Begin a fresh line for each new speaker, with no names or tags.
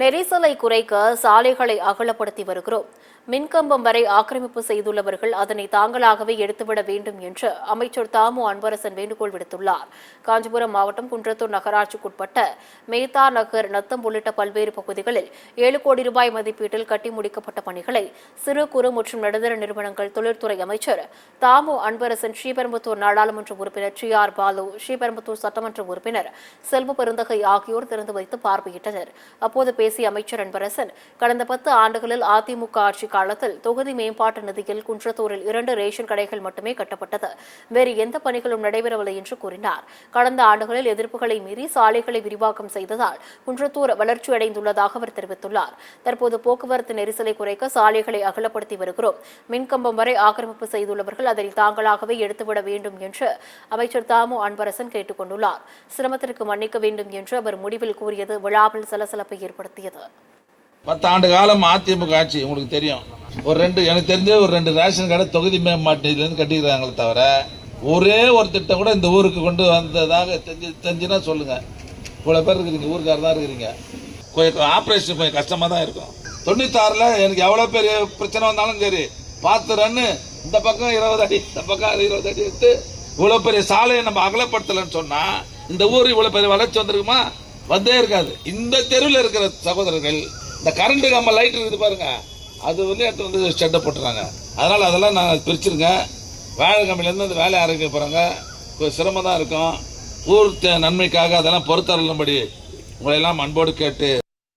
நெரிசலை குறைக்க சாலைகளை அகலப்படுத்தி வருகிறோம். மின்கம்பம் வரை ஆக்கிரமிப்பு செய்துள்ளவர்கள் அதனை தாங்களாகவே எடுத்துவிட வேண்டும் என்று அமைச்சர் தாமு அன்பரசன் வேண்டுகோள் விடுத்துள்ளார். காஞ்சிபுரம் மாவட்டம் குன்றத்தூர் நகராட்சிக்குட்பட்ட மேத்தா நகர், நத்தம் உள்ளிட்ட பல்வேறு பகுதிகளில் 7 கோடி ரூபாய் மதிப்பீட்டில் கட்டி முடிக்கப்பட்ட பணிகளை சிறு குறு மற்றும் நடுத்தர நிறுவனங்கள் தொழில்துறை அமைச்சர் தாமு அன்பரசன், ஸ்ரீபெரும்புத்தூர் நாடாளுமன்ற உறுப்பினர் TR பாலு, ஸ்ரீபெரும்புத்தூர் சட்டமன்ற உறுப்பினர் செல்வ பெருந்தகை ஆகியோர் திறந்து வைத்து பார்வையிட்டனர். அப்போது பேசிய அமைச்சர் அன்பரசன், கடந்த 10 ஆண்டுகளில் அதிமுக ஆட்சி காலத்தில் தொகுதி மேம்பாட்டு நிதியில் குன்றத்தூரில் 2 ரேஷன் கடைகள் மட்டுமே கட்டப்பட்டது. வேறு எந்த பணிகளும் நடைபெறவில்லை என்று கூறினார். கடந்த ஆண்டுகளில் எதிர்ப்புகளை மீறி சாலைகளை விரிவாக்கம் செய்ததால் குன்றத்தூர் வளர்ச்சியடைந்துள்ளதாக அவர் தெரிவித்துள்ளார். தற்போது போக்குவரத்து நெரிசலை குறைக்க சாலைகளை அகலப்படுத்தி வருகிறோம். மின்கம்பம் வரை ஆக்கிரமிப்பு செய்துள்ளவர்கள் அதனை தாங்களாகவே எடுத்துவிட வேண்டும் என்று அமைச்சர் தாமு அன்பரசன் கேட்டுக் கொண்டுள்ளார். சிரமத்திற்கு மன்னிக்க வேண்டும் என்று அவர் முடிவில் கூறியது விழாவில் சலசலப்பை ஏற்படுத்தியது.
10 ஆண்டு காலம் அதிமுக ஆட்சி உங்களுக்கு தெரியும். எனக்கு தெரிஞ்ச ஒரு 2 ரேஷன் கடை தொகுதி மேம்பாட்டிலிருந்து கட்டிக்கிறாங்களே தவிர ஒரே ஒரு திட்டம் கூட இந்த ஊருக்கு கொண்டு வந்ததாக தெரிஞ்சுன்னா சொல்லுங்க. இவ்வளவு பேர் இருக்கிறீங்க, ஊருக்காரர் தான் இருக்கிறீங்க. ஆப்ரேஷன் கொஞ்சம் கஷ்டமா தான் இருக்கும். 96ல் எனக்கு எவ்வளவு பெரிய பிரச்சனை வந்தாலும் சரி, பார்த்து ரன்னு இந்த பக்கம் 20 அடி, இந்த பக்கம் 20 அடி எடுத்து இவ்வளவு பெரிய சாலையை நம்ம அகலப்படுத்தலன்னு சொன்னா இந்த ஊர் இவ்வளவு பெரிய வளர்ச்சி வந்திருக்குமா? வந்தே இருக்காது. இந்த தெருவில் இருக்கிற சகோதரர்கள் இந்த கரண்ட் கம்ப லைட் இருக்குது பாருங்க, அது எடுத்து வந்து ஷெட்டை போட்டுறாங்க. அதனால அதெல்லாம் நான் பிரிச்சிருக்கேன். வேலை கம்பெனிலேருந்து அந்த வேலையை ஆரம்பிக்க போறாங்க. கொஞ்சம் சிரமம் தான் இருக்கும். ஊர் நன்மைக்காக அதெல்லாம் பொறுத்தருளும்படி உங்களை எல்லாம் அன்போடு கேட்டு